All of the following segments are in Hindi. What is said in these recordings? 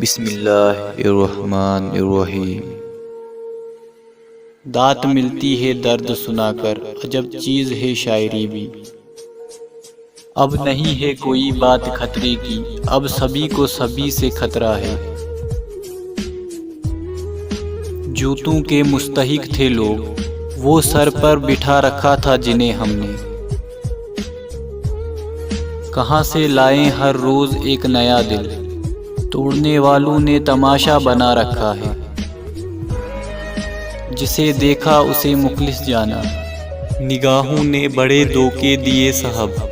बिस्मिल्लाहिर्रहमानिर्रहीम। दात मिलती है दर्द सुनाकर, अजब चीज़ है शायरी भी। अब नहीं है कोई बात खतरे की, अब सभी को सभी से खतरा है। जूतों के मुस्तहिक थे लोग, वो सर पर बिठा रखा था जिन्हें हमने। कहाँ से लाएं हर रोज एक नया दिल, तोड़ने वालों ने तमाशा बना रखा है। जिसे देखा उसे मुखलिस जाना, निगाहों ने बड़े धोखे दिए साहब।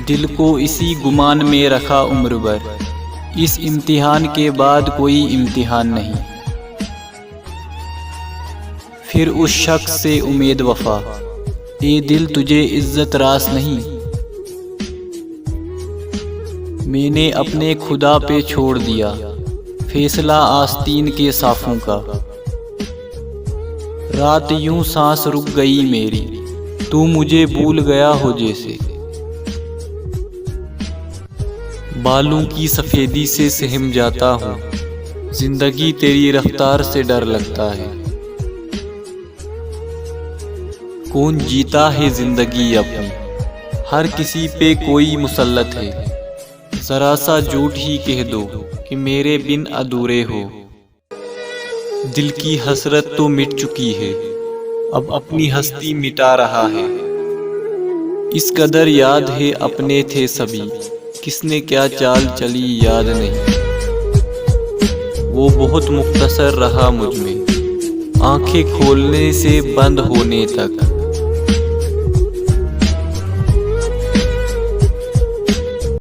दिल को इसी गुमान में रखा उम्र भर, इस इम्तिहान के बाद कोई इम्तिहान नहीं। फिर उस शख्स से उम्मीद वफा, ए दिल तुझे इज्जत रास नहीं। मैंने अपने खुदा पे छोड़ दिया फैसला आस्तीन के साफों का। रात यूं सांस रुक गई मेरी, तू मुझे भूल गया हो जैसे। बालों की सफेदी से सहम जाता हूँ, जिंदगी तेरी रफ्तार से डर लगता है। कौन जीता है जिंदगी अपनी, हर किसी पे कोई मुसल्लत है। जरा सा झूठ ही कह दो कि मेरे बिन अधूरे हो। दिल की हसरत तो मिट चुकी है, अब अपनी हस्ती मिटा रहा है। इस कदर याद है अपने थे सभी, किसने क्या चाल चली याद नहीं। वो बहुत मुख्तसर रहा मुझ में, आंखें खोलने से बंद होने तक।